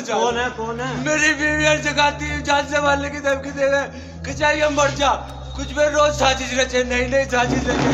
कौन है? मेरी बीवी जगाती जान से मारने की धमकी दे रहे, खिंचाइए मर जा, कुछ भी रोज साजिश रचे, नई साजिश रचे।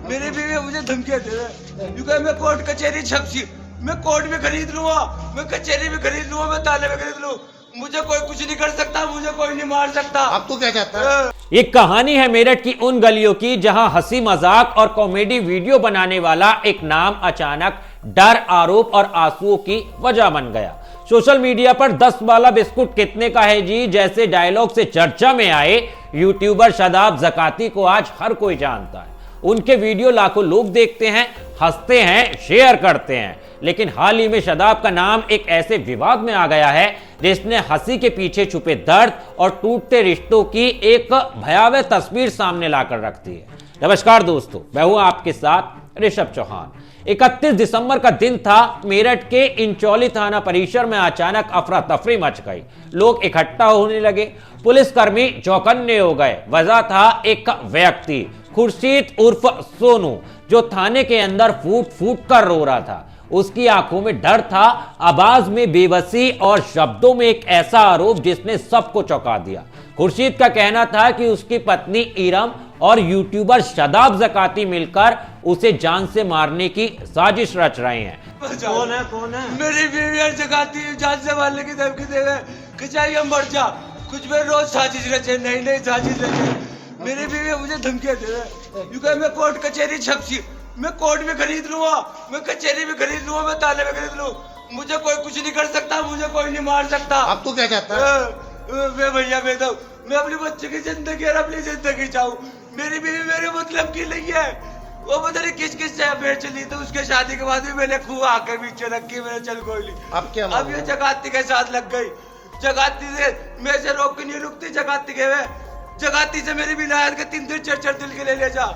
मेरी बीवी मुझे धमकियां दे रहे, क्योंकि मैं कोर्ट कचहरी छपसी, मैं कोर्ट में खरीद लूंगा, मैं कचहरी में खरीद लूंगा, मैं ताले में खरीद लूं, मुझे कोई कुछ नहीं कर सकता, मुझे कोई नहीं मार सकता। अब तू क्या चाहता है? ये कहानी है मेरठ की उन गलियों की जहां हंसी मजाक और कॉमेडी वीडियो बनाने वाला एक नाम अचानक डर, आरोप और आंसुओं की वजह बन गया। सोशल मीडिया पर 10 वाला बिस्कुट कितने का है जी जैसे डायलॉग से चर्चा में आए यूट्यूबर शादाब ज़काती को आज हर कोई जानता है। उनके वीडियो लाखों लोग देखते हैं, हंसते हैं, शेयर करते हैं। लेकिन हाल ही में शादाब का नाम एक ऐसे विवाद में आ गया है जिसने हंसी के पीछे छुपे दर्द और टूटते रिश्तों की एक भयावह तस्वीर सामने लाकर रख दी है। नमस्कार दोस्तों, मैं हूं आपके साथ ऋषभ चौहान। 31 दिसंबर का दिन था। मेरठ के इंचौली थाना परिसर में अचानक अफरा तफरी मच गई। लोग इकट्ठा होने लगे, पुलिसकर्मी चौकन्ने हो गए। वजह था एक व्यक्ति खुर्शीद उर्फ सोनू, जो थाने के अंदर फूट फूट कर रो रहा था। उसकी आंखों में डर था, आवाज में बेबसी और शब्दों में एक ऐसा आरोप जिसने सबको चौंका दिया। खुर्शीद का कहना था कि उसकी पत्नी इरम और यूट्यूबर शादाब ज़काती मिलकर उसे जान से मारने की साजिश रच रहे हैं। कौन है? मेरी बीवी जगाती जान से मारने की धमकी दे रहे, खिंचाइए मर जा, कुछ भी रोज साजिश रचे, नई साजिश रचे। मेरी बीवी मुझे धमकियां दे रहे, क्योंकि मैं कोर्ट कचहरी छपसी, मैं कोर्ट में खरीद लूंगा, मैं कचहरी में खरीद लूंगा, मैं ताले में खरीद लूं, मुझे कोई कुछ नहीं कर सकता, मुझे कोई नहीं मार सकता। अब तू क्या चाहता है? मैं भैया मैं अपनी बच्चे की जिंदगी और अपनी जिंदगी चाहूँ। मेरी बीवी मेरे मतलब की नहीं है, वो पता नहीं किस से अफेयर चली, तो उसके शादी के बाद भी मैंने खूब आकर पीछे रखी, मैंने चल कोई नहीं। अब क्या? अब ये जगाती के साथ लग गई। जगाती से मैं से रोक नहीं रुकती, जगाती के वे जगाती से मेरी विलायत के 3 4 दिल के ले जा,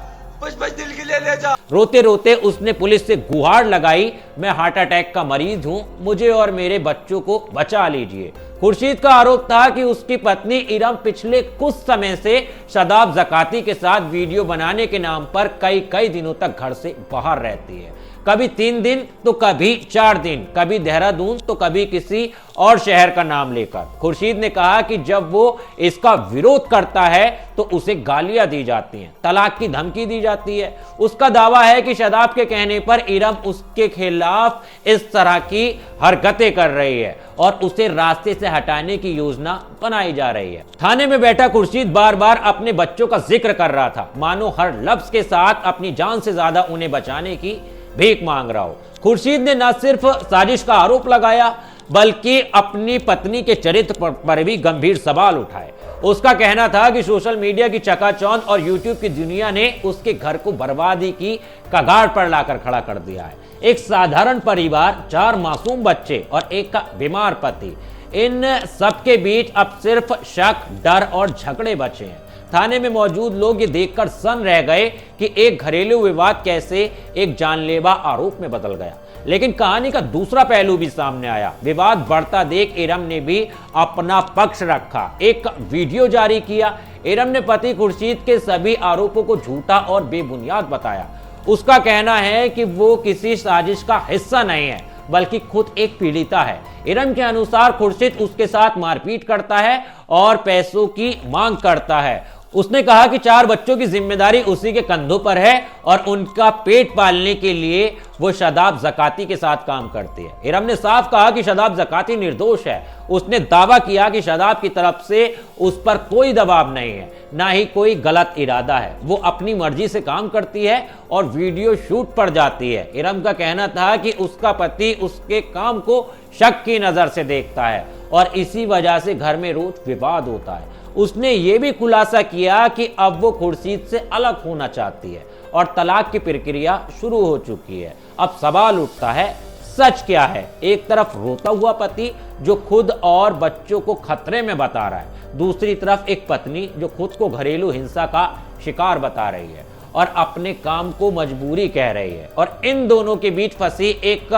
5 दिल के ले जा। रोते रोते उसने पुलिस से गुहार लगाई, मैं हार्ट अटैक का मरीज हूं, मुझे और मेरे बच्चों को बचा लीजिए। खुर्शीद का आरोप था कि उसकी पत्नी इरम पिछले कुछ समय से शादाब ज़काती के साथ वीडियो बनाने के नाम पर कई दिनों तक घर से बाहर रहती है। कभी 3 दिन तो कभी 4 दिन, कभी देहरादून तो कभी किसी और शहर का नाम लेकर। खुर्शीद ने कहा कि जब वो इसका विरोध करता है तो उसे गालियां दी जाती हैं, तलाक की धमकी दी जाती है। उसका दावा है कि शादाब के कहने पर इरम उसके खिलाफ इस तरह की हरकतें कर रही है और उसे रास्ते से हटाने की योजना बनाई जा रही है। थाने में बैठा खुर्शीद बार बार अपने बच्चों का जिक्र कर रहा था, मानो हर लफ्ज के साथ अपनी जान से ज्यादा उन्हें बचाने की भीख मांग रहा हो। खुर्शीद ने न सिर्फ साजिश का आरोप लगाया बल्कि अपनी पत्नी के चरित्र पर भी गंभीर सवाल उठाए। उसका कहना था कि सोशल मीडिया की चकाचौंध और यूट्यूब की दुनिया ने उसके घर को बर्बादी की कगार पर लाकर खड़ा कर दिया है। एक साधारण परिवार, 4 मासूम बच्चे और एक का बीमार पति, इन सबके बीच अब सिर्फ शक, डर और झगड़े बचे हैं। थाने में मौजूद लोग ये देखकर सन रह गए कि एक घरेलू विवाद कैसे एक जानलेवा आरोप में बदल गया। लेकिन कहानी का दूसरा पहलू भी सामने आया। विवाद बढ़ता देख इरम ने भी अपना पक्ष रखा, एक वीडियो जारी किया। इरम ने पति खुर्शीद के सभी आरोपों को झूठा और बेबुनियाद बताया। उसका कहना है कि वो किसी साजिश का हिस्सा नहीं है बल्कि खुद एक पीड़िता है। इरम के अनुसार खुर्शीद उसके साथ मारपीट करता है और पैसों की मांग करता है। उसने कहा कि 4 बच्चों की जिम्मेदारी उसी के कंधों पर है और उनका पेट पालने के लिए वो शादाब ज़काती के साथ काम करती है। इरम ने साफ कहा कि शादाब ज़काती निर्दोष है। उसने दावा किया कि शादाब की तरफ से उस पर कोई दबाव नहीं है, ना ही कोई गलत इरादा है। वो अपनी मर्जी से काम करती है और वीडियो शूट पर जाती है। इरम का कहना था कि उसका पति उसके काम को शक की नजर से देखता है और इसी वजह से घर में रोज विवाद होता है। उसने ये भी खुलासा किया कि अब वो खुर्शीद से अलग होना चाहती है और तलाक की प्रक्रिया शुरू हो चुकी है। अब सवाल उठता है, सच क्या है? एक तरफ रोता हुआ पति जो खुद और बच्चों को खतरे में बता रहा है, दूसरी तरफ एक पत्नी जो खुद को घरेलू हिंसा का शिकार बता रही है और अपने काम को मजबूरी कह रही है। और इन दोनों के बीच फंसी एक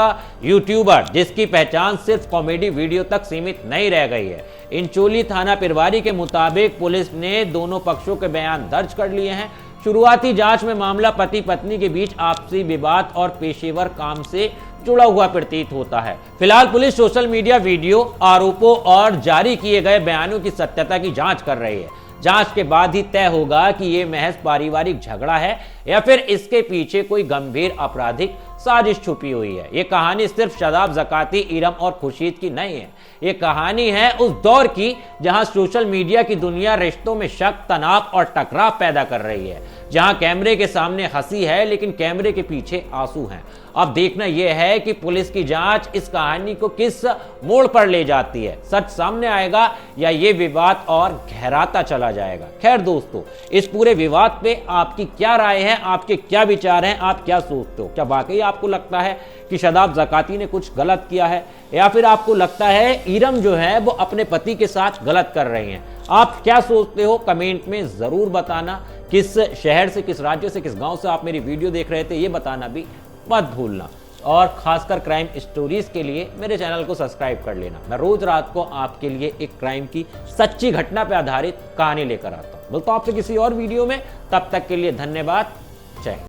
यूट्यूबर जिसकी पहचान सिर्फ कॉमेडी वीडियो तक सीमित नहीं रह गई है। इंचोली थाना प्रभारी के मुताबिक पुलिस ने दोनों पक्षों के बयान दर्ज कर लिए हैं। शुरुआती जांच में मामला पति पत्नी के बीच आपसी विवाद और पेशेवर काम से जुड़ा हुआ प्रतीत होता है। फिलहाल पुलिस सोशल मीडिया वीडियो, आरोपों और जारी किए गए बयानों की सत्यता की जांच कर रही है। जांच के बाद ही तय होगा कि यह महज पारिवारिक झगड़ा है या फिर इसके पीछे कोई गंभीर आपराधिक साजिश छुपी हुई है। यह कहानी सिर्फ शादाब ज़काती, इरम और खुर्शीद की नहीं है। यह कहानी है उस दौर की जहां सोशल मीडिया की दुनिया रिश्तों में शक, तनाव और टकराव पैदा कर रही है, जहां कैमरे के सामने हंसी है लेकिन कैमरे के पीछे आंसू हैं। अब देखना यह है कि पुलिस की जांच इस कहानी को किस मोड़ पर ले जाती है। सच सामने आएगा या यह विवाद और गहराता चला जाएगा। खैर दोस्तों, इस पूरे विवाद पे आपकी क्या राय है, आपके क्या विचार हैं, आप क्या सोचते हो? क्या वाकई आपको लगता है कि शादाब ज़काती ने कुछ गलत किया है, या फिर आपको लगता है इरम जो है वो अपने पति के साथ गलत कर रही हैं? आप क्या सोचते हो कमेंट में जरूर बताना। किस शहर से, किस राज्य से, किस गांव से आप मेरी वीडियो देख रहे थे ये बताना भी मत भूलना। और खासकर क्राइम स्टोरीज के लिए मेरे चैनल को सब्सक्राइब कर लेना। मैं रोज रात को आपके लिए एक क्राइम की सच्ची घटना पर आधारित कहानी लेकर आता हूं। मिलता हूं आपसे किसी और वीडियो में, तब तक के लिए धन्यवाद।